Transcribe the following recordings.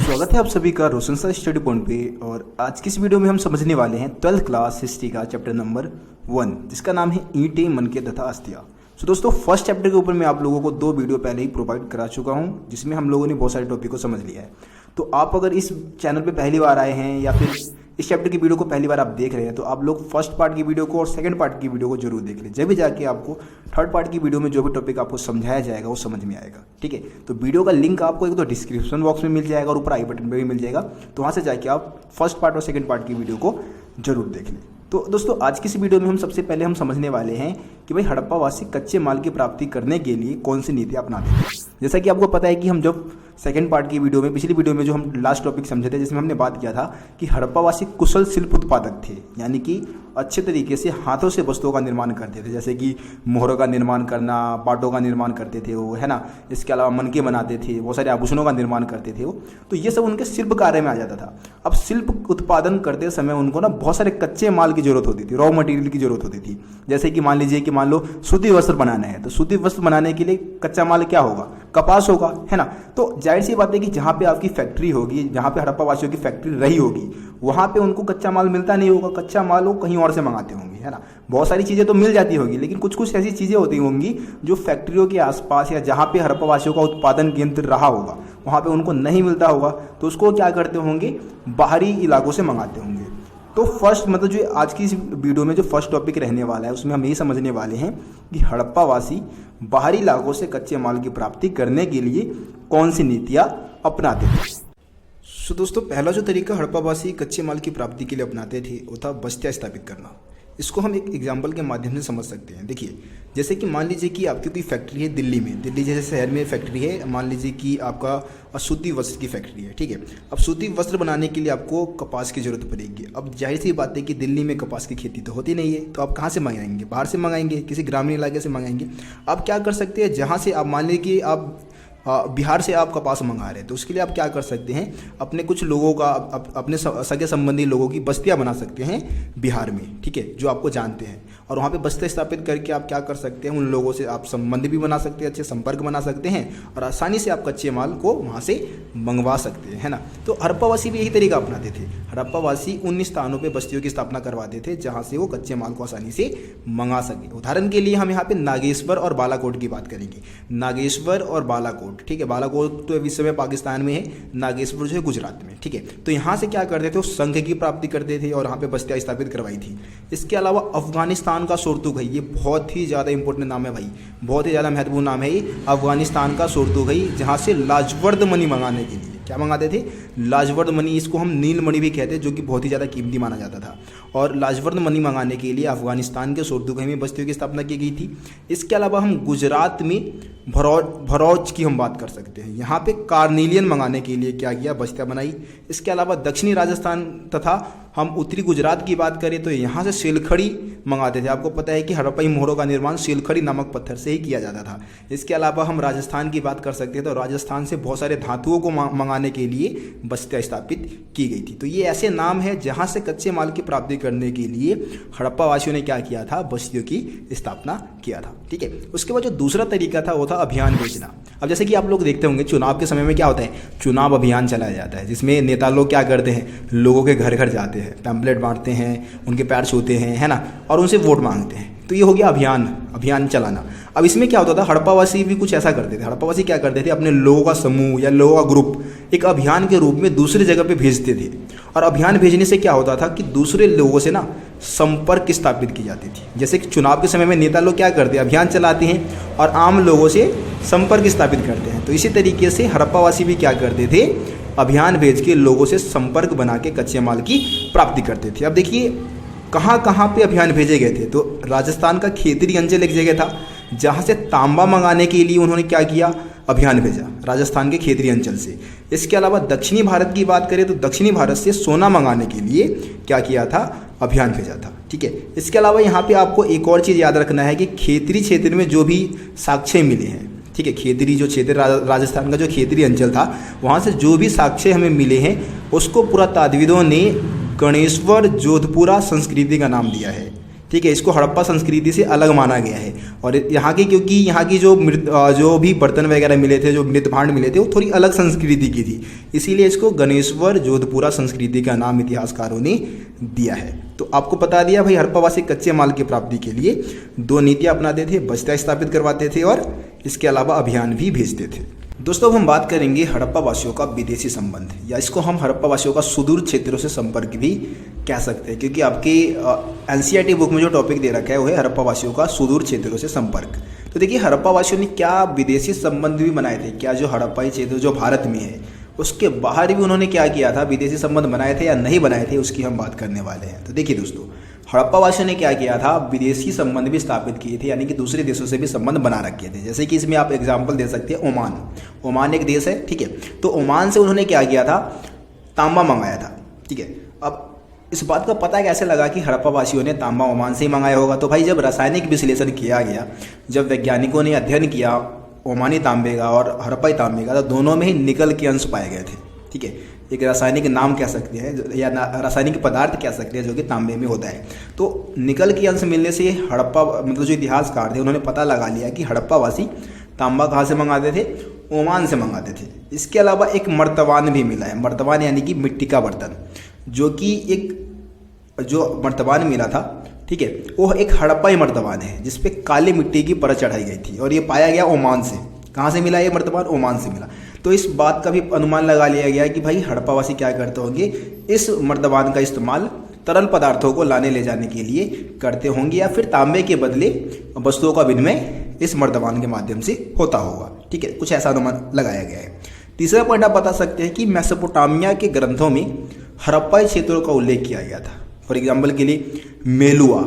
स्वागत है आप सभी का रोशन सर स्टडी पॉइंट पे। और आज की इस वीडियो में हम समझने वाले हैं 12th क्लास हिस्ट्री का चैप्टर नंबर 1 जिसका नाम है ईंटें, मनके तथा अस्थियां। सो दोस्तों, फर्स्ट चैप्टर के ऊपर मैं आप लोगों को 2 वीडियो पहले ही प्रोवाइड करा चुका हूं जिसमें हम लोगों ने बहुत सारे टॉपिक को समझ लिया है। तो आप अगर इस चैनल पे पहली बार आए हैं या फिर इस चैप्टर की वीडियो को पहली बार आप देख रहे हैं तो आप लोग फर्स्ट पार्ट की वीडियो को और सेकंड पार्ट की वीडियो को जरूर देख लें, जब भी जाके आपको थर्ड पार्ट की वीडियो में जो भी टॉपिक आपको समझाया जाएगा वो समझ में आएगा। ठीक है, तो वीडियो का लिंक आपको एक तो डिस्क्रिप्शन बॉक्स में मिल जाएगा और ऊपर आई बटन पर भी मिल जाएगा, तो वहाँ से जाके आप फर्स्ट पार्ट और सेकंड पार्ट की वीडियो को जरूर देख लें। तो दोस्तों, आज की इस वीडियो में हम सबसे पहले हम समझने वाले हैं कि भाई हड़प्पावासी कच्चे माल की प्राप्ति करने के लिए कौन सी नीति अपनाते हैं। जैसा कि आपको पता है कि हम जब सेकंड पार्ट की वीडियो में, पिछली वीडियो में जो हम लास्ट टॉपिक समझे थे जिसमें हमने बात किया था कि हड़प्पावासी कुशल शिल्प उत्पादक थे, यानी कि अच्छे तरीके से हाथों से वस्तुओं का निर्माण करते थे, जैसे कि मोहरों का निर्माण करना, पाटों का निर्माण करते थे वो, है ना। इसके अलावा मनके बनाते थे, बहुत सारे आभूषणों का निर्माण करते थे वो। तो ये सब उनके शिल्प कार्य में आ जाता था। अब शिल्प उत्पादन करते समय उनको ना बहुत सारे कच्चे माल की जरूरत होती थी, रॉ मटेरियल की जरूरत होती थी। जैसे कि मान लीजिए कि मान लो सूती वस्त्र बनाना है, तो सूती वस्त्र बनाने के लिए कच्चा माल क्या होगा? कपास होगा, है ना। तो जाहिर सी बात है कि जहाँ पे आपकी फैक्ट्री होगी, जहाँ पे हड़प्पावासियों की फैक्ट्री रही होगी, वहाँ पे उनको कच्चा माल मिलता नहीं होगा। कच्चा माल वो कहीं और से मंगाते होंगे, है ना। बहुत सारी चीज़ें तो मिल जाती होगी, लेकिन कुछ कुछ ऐसी चीज़ें होती होंगी जो फैक्ट्रियों के आसपास या जहाँ पे हड़प्पावासियों का उत्पादन केंद्र रहा होगा वहाँ पे उनको नहीं मिलता होगा, तो उसको क्या करते होंगे? बाहरी इलाकों से मंगाते होंगे। तो फर्स्ट मतलब जो आज की इस वीडियो में जो फर्स्ट टॉपिक रहने वाला है उसमें हम यही समझने वाले हैं कि हड़प्पावासी बाहरी इलाकों से कच्चे माल की प्राप्ति करने के लिए कौन सी नीतियाँ अपनाते थे। सो दोस्तों, पहला जो तरीका हड़प्पावासी कच्चे माल की प्राप्ति के लिए अपनाते थे वो था बस्तियाँ स्थापित करना। इसको हम एक एग्जाम्पल के माध्यम से समझ सकते हैं। देखिए, जैसे कि मान लीजिए कि आपकी कोई फैक्ट्री है दिल्ली में, दिल्ली जैसे शहर में फैक्ट्री है। मान लीजिए कि आपका सूती वस्त्र की फैक्ट्री है, ठीक है। अब सूती वस्त्र बनाने के लिए आपको कपास की जरूरत पड़ेगी। अब जाहिर सी बात है कि दिल्ली में कपास की खेती तो होती नहीं है, तो आप कहाँ से मंगाएंगे? बाहर से मंगाएंगे, किसी ग्रामीण इलाके से मंगाएंगे। आप क्या कर सकते हैं? जहाँ से आप मान लीजिए कि आप बिहार से आप कपास मंगा रहे हैं, तो उसके लिए आप क्या कर सकते हैं? अपने कुछ लोगों का, अपने सगे संबंधी लोगों की बस्तियां बना सकते हैं बिहार में, ठीक है, जो आपको जानते हैं। और वहाँ पे बस्तियां स्थापित करके आप क्या कर सकते हैं? उन लोगों से आप संबंध भी बना सकते हैं, अच्छे संपर्क बना सकते हैं और आसानी से आप कच्चे माल को वहाँ से मंगवा सकते हैं, है ना। तो हड़प्पावासी भी यही तरीका अपनाते थे। हड़प्पावासी उन स्थानों पर बस्तियों की स्थापना करवाते थे जहाँ से वो कच्चे माल को आसानी से मंगा सके। उदाहरण के लिए हम यहाँ पे नागेश्वर और बालाकोट की बात करेंगे। नागेश्वर और बालाकोट, ठीक है, बालाकोट तो इस समय पाकिस्तान में है, नागेश्वर जो है गुजरात में, ठीक है। तो यहाँ से क्या करते थे? वो संघ की प्राप्ति करते थे और यहाँ पे बस्तियाँ स्थापित करवाई थी। इसके अलावा अफगानिस्तान का सोरतुगई, ये बहुत ही ज़्यादा इंपॉर्टेंट नाम है भाई, बहुत ही ज़्यादा महत्वपूर्ण नाम है ये। अफगानिस्तान का सोरतुगई, जहाँ से लाजवर्द मणि मंगाने के लिए क्या मंगाते थे? लाजवर्द मणि। इसको हम नील मणि भी कहते हैं, जो कि बहुत ही ज़्यादा कीमती माना जाता था। और लाजवर्द मणि मंगाने के लिए अफगानिस्तान के सोरतुगई में बस्तियों की स्थापना की गई थी। इसके अलावा हम गुजरात में भरौच की हम बात कर सकते हैं। यहाँ पे कार्नेलियन मंगाने के लिए क्या किया? बस्तियाँ बनाई। इसके अलावा दक्षिणी राजस्थान तथा हम उत्तरी गुजरात की बात करें तो यहाँ से सिलखड़ी मंगाते थे। आपको पता है कि हड़प्पाई मोहरों का निर्माण सिलखड़ी नामक पत्थर से ही किया जाता था। इसके अलावा हम राजस्थान की बात कर सकते हैं, तो राजस्थान से बहुत सारे धातुओं को मंगाने के लिए बस्तियाँ स्थापित की गई थी। तो ये ऐसे नाम है जहाँ से कच्चे माल की प्राप्ति करने के लिए हड़प्पावासियों ने क्या किया था? बस्तियों की स्थापना किया था, ठीक है। उसके बाद जो दूसरा तरीका था वो था अभियान भेजना। अब जैसे कि आप लोग देखते होंगे चुनाव के समय में क्या होता है? चुनाव अभियान चलाया जाता है, जिसमें नेता लोग क्या करते हैं? लोगों के घर घर जाते हैं, पैम्पलेट बांटते हैं, उनके पैर छूते हैं, है ना, और उनसे वोट मांगते हैं। तो ये हो गया अभियान चलाना। अब इसमें क्या होता था? हड़प्पावासी भी कुछ ऐसा करते थे। हड़प्पावासी क्या करते थे? अपने लोगों का समूह या लोगों का ग्रुप एक अभियान के रूप में दूसरी जगह पे भेजते थे। और अभियान भेजने से क्या होता था कि दूसरे लोगों से ना संपर्क स्थापित की जाती थी। जैसे कि चुनाव के समय में नेता लोग क्या करते हैं? अभियान चलाते हैं और आम लोगों से संपर्क स्थापित करते हैं। तो इसी तरीके से हड़प्पावासी भी क्या करते थे? अभियान भेज के लोगों से संपर्क बना के कच्चे माल की प्राप्ति करते थे। अब देखिए कहाँ कहाँ पे अभियान भेजे गए थे। तो राजस्थान का खेतरी अंचल एक जगह था जहाँ से तांबा मंगाने के लिए उन्होंने क्या किया? अभियान भेजा, राजस्थान के खेतरी अंचल से। इसके अलावा दक्षिणी भारत की बात करें तो दक्षिणी भारत से सोना मंगाने के लिए क्या किया था? अभियान भेजा था, ठीक है। इसके अलावा यहाँ पे आपको एक और चीज़ याद रखना है कि खेतरी क्षेत्र में जो भी साक्ष्य मिले हैं, ठीक है, खेतरी जो क्षेत्र राजस्थान का जो खेतरी अंचल था वहाँ से जो भी साक्ष्य हमें मिले हैं उसको पुरातात्विदों ने गणेश्वर जोधपुरा संस्कृति का नाम दिया है। ठीक है, इसको हड़प्पा संस्कृति से अलग माना गया है। और यहाँ की क्योंकि यहाँ की जो भी बर्तन वगैरह मिले थे, जो मृत भांड मिले थे, वो थोड़ी अलग संस्कृति की थी, इसीलिए इसको गणेश्वर जोधपुरा संस्कृति का नाम इतिहासकारों ने दिया है। तो आपको बता दिया भाई, हड़प्पावासी कच्चे माल की प्राप्ति के लिए 2 नीतियाँ अपनाते थे, बस्तियाँ स्थापित करवाते थे और इसके अलावा अभियान भी भेजते थे। दोस्तों अब हम बात करेंगे हड़प्पा वासियों का विदेशी संबंध, या इसको हम हड़प्पा वासियों का सुदूर क्षेत्रों से संपर्क भी कह सकते हैं, क्योंकि आपकी एनसीईआरटी बुक में जो टॉपिक दे रखा है वो है हड़प्पा वासियों का सुदूर क्षेत्रों से संपर्क। तो देखिए, हड़प्पा वासियों ने क्या विदेशी संबंध भी बनाए थे, क्या जो हड़प्पाई क्षेत्र जो भारत में है उसके बाहर भी उन्होंने क्या किया था, विदेशी संबंध बनाए थे या नहीं बनाए थे, उसकी हम बात करने वाले हैं। तो देखिए दोस्तों, हड़प्पा वासियों ने क्या किया था, विदेशी संबंध भी स्थापित किए थे, यानी कि दूसरे देशों से भी संबंध बना रखे थे। जैसे कि इसमें आप एग्जांपल दे सकते हैं ओमान। ओमान एक देश है, ठीक है, तो ओमान से उन्होंने क्या किया था, तांबा मंगाया था, ठीक है। अब इस बात का पता कैसे लगा कि हड़प्पा वासियों ने तांबा ओमान से ही मंगाया होगा? तो भाई जब रासायनिक विश्लेषण किया गया, जब वैज्ञानिकों ने अध्ययन किया ओमानी तांबे का और हड़प्पाई तांबे का, तो दोनों में ही निकल के अंश पाए गए थे, ठीक है। एक रासायनिक नाम कह सकते हैं या रासायनिक पदार्थ कह सकते हैं जो कि तांबे में होता है। तो निकल के अंश मिलने से हड़प्पा मतलब जो इतिहासकार थे उन्होंने पता लगा लिया कि हड़प्पावासी तांबा कहाँ से मंगाते थे, ओमान से मंगाते थे। इसके अलावा एक मर्तबान भी मिला है, मर्तबान यानी कि मिट्टी का बर्तन, जो कि एक जो मर्तबान मिला था, ठीक है, वो एक हड़प्पाई मर्तबान है जिसपे काली मिट्टी की परत चढ़ाई गई थी और ये पाया गया ओमान से। कहाँ से मिला ये मर्तबान? ओमान से मिला। तो इस बात का भी अनुमान लगा लिया गया कि भाई हड़प्पावासी क्या करते होंगे, इस मर्तबान का इस्तेमाल तरल पदार्थों को लाने ले जाने के लिए करते होंगे, या फिर तांबे के बदले वस्तुओं का विनिमय इस मर्तबान के माध्यम से होता होगा, ठीक है, कुछ ऐसा अनुमान लगाया गया है। तीसरा पॉइंट आप बता सकते हैं कि मेसोपोटामिया के ग्रंथों में हड़प्पाई क्षेत्रों का उल्लेख किया गया था। फॉर एग्जाम्पल के लिए मेलुआ,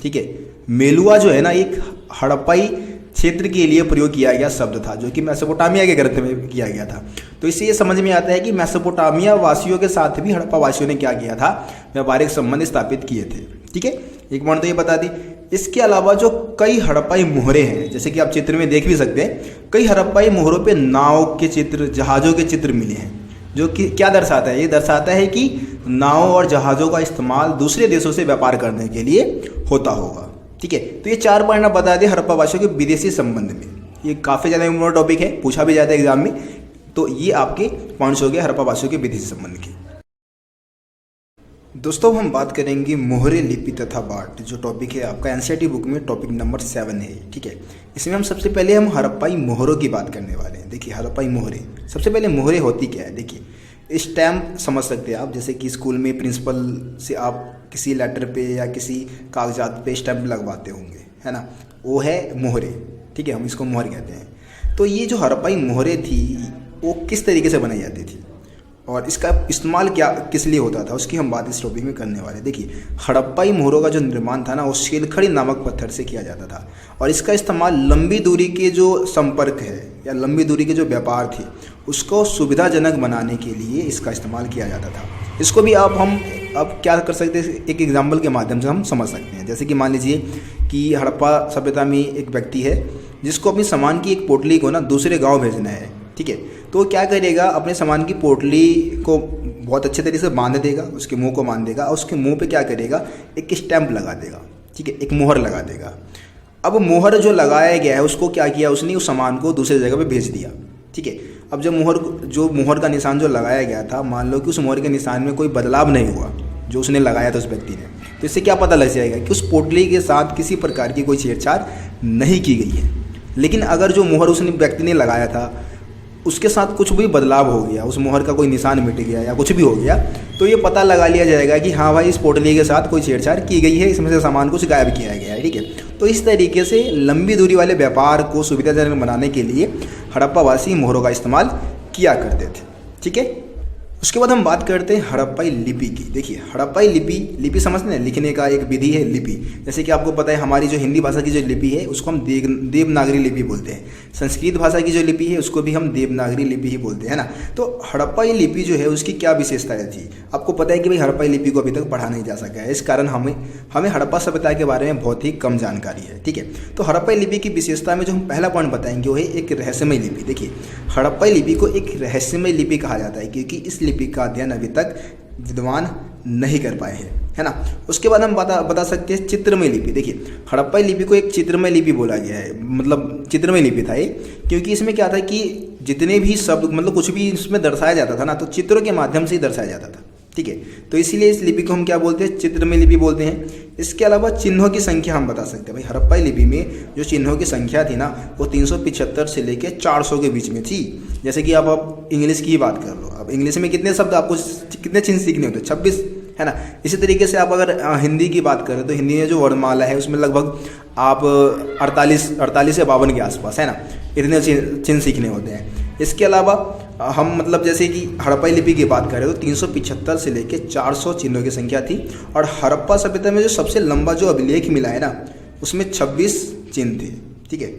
ठीक है, मेलुआ जो है ना एक हड़प्पाई क्षेत्र के लिए प्रयोग किया गया शब्द था, जो कि मेसोपोटामिया के ग्रंथ में किया गया था। तो इससे ये समझ में आता है कि मेसोपोटामिया वासियों के साथ भी हड़प्पा वासियों ने क्या किया था, व्यापारिक संबंध स्थापित किए थे, ठीक है। एक पॉइंट तो ये बता दी। इसके अलावा जो कई हड़प्पाई मोहरे हैं, जैसे कि आप चित्र में देख भी सकते हैं, कई हड़प्पाई मोहरों पे नाव के चित्र, जहाज़ों के चित्र मिले हैं, जो कि क्या दर्शाता है, ये दर्शाता है कि नाव और जहाज़ों का इस्तेमाल दूसरे देशों से व्यापार करने के लिए होता होगा, ठीक है। तो ये 4 पॉइंट बता दें हड़प्पा वासियों के विदेशी संबंध में। ये काफ़ी ज़्यादा इम्पोर्टेंट टॉपिक है, पूछा भी जाता है एग्जाम में। तो ये आपके पॉइंट्स हो गए हड़प्पा वासियों के विदेशी संबंध के। दोस्तों हम बात करेंगे मोहरे लिपि तथा बाट, जो टॉपिक है आपका एनसीईआरटी बुक में टॉपिक नंबर 7 है, ठीक है। इसमें हम सबसे पहले हम हड़प्पाई मोहरों की बात करने वाले हैं। देखिए हड़प्पाई मोहरे, सबसे पहले मोहरे होती क्या है? देखिए स्टैम्प समझ सकते हैं आप, जैसे कि स्कूल में प्रिंसिपल से आप किसी लेटर पे या किसी कागजात पे स्टैम्प लगवाते होंगे, है ना, वो है मोहरे, ठीक है, हम इसको मोहर कहते हैं। तो ये जो हड़प्पाई मोहरे थी वो किस तरीके से बनाई जाती थी और इसका इस्तेमाल क्या किस लिए होता था, उसकी हम बात इस टॉपिक में करने वाले। देखिए हड़प्पाई मोहरों का जो निर्माण था ना, वो शेलखड़ी नामक पत्थर से किया जाता था और इसका इस्तेमाल लंबी दूरी के जो संपर्क है या लंबी दूरी के जो व्यापार थे उसको सुविधाजनक बनाने के लिए इसका इस्तेमाल किया जाता था। इसको भी हम क्या कर सकते हैं, एक एग्जाम्पल के माध्यम से हम समझ सकते हैं। जैसे कि मान लीजिए कि हड़प्पा सभ्यता में एक व्यक्ति है जिसको अपनी सामान की एक पोटली को ना दूसरे गाँव भेजना है, ठीक है, तो वो क्या करेगा, अपने सामान की पोटली को बहुत अच्छे तरीके से बांध देगा, उसके मुंह को बांध देगा और उसके मुंह पे क्या करेगा, एक स्टैंप लगा देगा, ठीक है, एक मोहर लगा देगा। अब मोहर जो लगाया गया है उसको क्या किया, उसने उस सामान को दूसरी जगह पे भेज दिया, ठीक है। अब जब मोहर का निशान जो लगाया गया था, मान लो कि उस मोहर के निशान में कोई बदलाव नहीं हुआ जो उसने लगाया था उस व्यक्ति ने, तो इससे क्या पता लग जाएगा कि उस पोटली के साथ किसी प्रकार की कोई छेड़छाड़ नहीं की गई है। लेकिन अगर जो मोहर उस व्यक्ति ने लगाया था उसके साथ कुछ भी बदलाव हो गया, उस मोहर का कोई निशान मिट गया या कुछ भी हो गया, तो ये पता लगा लिया जाएगा कि हाँ भाई इस पोटली के साथ कोई छेड़छाड़ की गई है, इसमें से सामान कुछ गायब किया गया है, ठीक है। तो इस तरीके से लंबी दूरी वाले व्यापार को सुविधाजनक बनाने के लिए हड़प्पावासी मोहरों का इस्तेमाल किया करते थे, ठीक है। उसके बाद हम बात करते हैं हड़प्पाई लिपि की। देखिए हड़प्पाई लिपि समझते हैं, लिखने का एक विधि है लिपि। जैसे कि आपको पता है हमारी जो हिंदी भाषा की जो लिपि है उसको हम देवनागरी लिपि बोलते हैं, संस्कृत भाषा की जो लिपि है उसको भी हम देवनागरी लिपि ही बोलते हैं ना। तो हड़प्पाई लिपि जो है उसकी क्या विशेषताएं थी, आपको पता है कि भाई हड़प्पाई लिपि को अभी तक पढ़ा नहीं जा सका है, इस कारण हमें हड़प्पा सभ्यता के बारे में बहुत ही कम जानकारी है, ठीक है। तो हड़प्पाई लिपि की विशेषता में जो हम पहला पॉइंट बताएंगे वो है एक रहस्यमय लिपि। देखिए हड़प्पाई लिपि को एक रहस्यमय लिपि कहा जाता है क्योंकि इस लिपि का अध्ययन अभी तक विद्वान नहीं कर पाए हैं। है ना। उसके बाद हम बता सकते हैं चित्रमय लिपि। देखिए हड़प्पा लिपि को एक चित्रमय लिपि बोला गया है, मतलब चित्रमय लिपि था ये, क्योंकि इसमें क्या था कि जितने भी शब्द मतलब कुछ भी इसमें दर्शाया जाता था ना, तो चित्रों के माध्यम से ही दर्शाया जाता था, ठीक है। तो इसीलिए इस लिपि को हम क्या बोलते हैं, चित्रमय लिपि बोलते हैं। इसके अलावा चिन्हों की संख्या हम बता सकते हैं। भाई हड़प्पा लिपि में जो चिन्हों की संख्या थी ना, वो 375 से लेके 400 के बीच में थी। जैसे कि आप इंग्लिश की ही बात कर लो, अब इंग्लिश में कितने शब्द आपको कितने चिन्ह सीखने होते हैं, 26, है ना। इसी तरीके से आप अगर हिंदी की बात करें तो हिंदी में जो वर्णमाला है उसमें लगभग आप 48 या 52 के आसपास, है ना, इतने चिन्ह सीखने होते हैं। इसके अलावा हम मतलब जैसे कि हड़प्पा लिपि की बात करें तो 375 से लेके 400 चिन्हों की संख्या थी। और हड़प्पा सभ्यता में जो सबसे लंबा जो अभिलेख मिला है ना, उसमें 26 चिन्ह थे, ठीक है।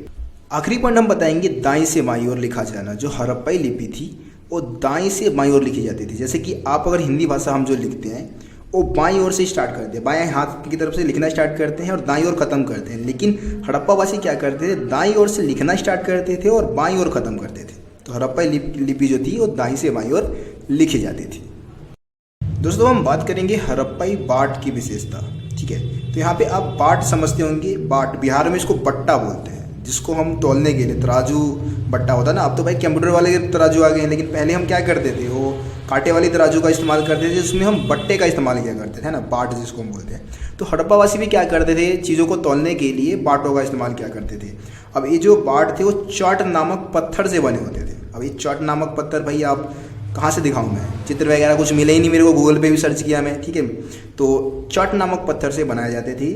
आखिरी पॉइंट हम बताएंगे दाईं से बाईं ओर लिखा जाना। जो हड़प्पा लिपि थी वो दाईं से बाईं ओर लिखी जाती थी। जैसे कि आप अगर हिंदी भाषा हम जो लिखते हैं वो बाईं ओर से स्टार्ट करते हैं, बाएं हाथ की तरफ से लिखना स्टार्ट करते हैं और दाईं ओर ख़त्म करते हैं। लेकिन हड़प्पावासी क्या करते थे, दाईं ओर से लिखना स्टार्ट करते थे और बाईं ओर ख़त्म करते थे। तो हड़प्पा लिपि जो थी वो दाईं से बाईं ओर लिखी जाती थी। दोस्तों हम बात करेंगे हड़प्पाई बाट की विशेषता, ठीक है। तो यहाँ पे आप बाट समझते होंगे। बाट बिहार में इसको बट्टा बोलते हैं, जिसको हम तौलने के लिए तराजू बट्टा होता है ना। अब तो भाई कंप्यूटर वाले तराजू आ गए हैं, लेकिन पहले हम क्या करते थे, वो कांटे वाली तराजू का इस्तेमाल करते थे, जिसमें हम बट्टे का इस्तेमाल किया करते थे, है ना, बाट जिसको हम बोलते हैं। तो हड़प्पावासी भी क्या करते थे, चीज़ों को तौलने के लिए बाटों का इस्तेमाल किया करते थे। अब ये जो बाट थे वो चट नामक पत्थर से बने होते थे। अब ये चट नामक पत्थर भाई आप कहाँ से दिखाऊं मैं, चित्र वगैरह कुछ मिले ही नहीं मेरे को, गूगल पे भी सर्च किया मैं, ठीक है। तो चट नामक पत्थर से बनाए जाते थे।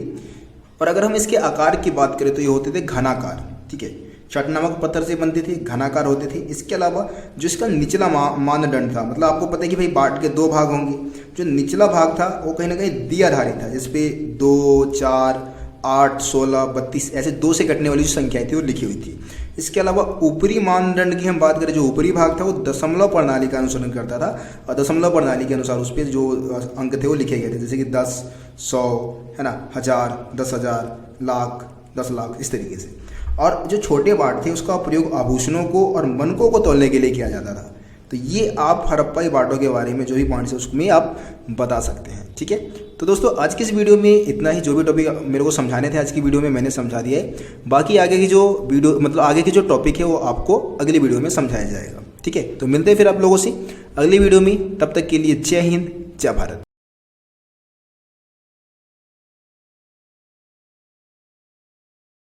और अगर हम इसके आकार की बात करें तो ये होते थे घनाकार, ठीक है। चट नामक पत्थर से बनते थे, घनाकार होते थे। इसके अलावा जो इसका निचला मानदंड था, मतलब आपको पता है कि भाई बाट के 2 भाग होंगे। जो निचला भाग था वो कहीं ना कहीं द्विआधारी था, जिसपे 2, 4, 8, 16, 32 ऐसे 2 से कटने वाली जो संख्याएं थी वो लिखी हुई थी। इसके अलावा ऊपरी मानदंड की हम बात करें, जो ऊपरी भाग था वो दशमलव प्रणाली का अनुसरण करता था, और दशमलव प्रणाली के अनुसार उस पर जो अंक थे वो लिखे गए थे, जैसे कि 10, 100, है ना, 1000, 10,000, लाख, 10 लाख, इस तरीके से। और जो छोटे बाट थे उसका प्रयोग आभूषणों को और मनकों को तौलने के लिए किया जाता था। तो ये आप हड़प्पाई बाटों के बारे में जो भी पॉइंट्स है उसमें आप बता सकते हैं, ठीक है। तो दोस्तों आज की इस वीडियो में इतना ही। जो भी टॉपिक मेरे को समझाने थे आज की वीडियो में मैंने समझा दिया है। बाकी आगे की जो वीडियो मतलब आगे की जो टॉपिक है वो आपको अगली वीडियो में समझाया जाएगा, ठीक है। तो मिलते हैं फिर आप लोगों से अगली वीडियो में। तब तक के लिए जय हिंद, जय भारत।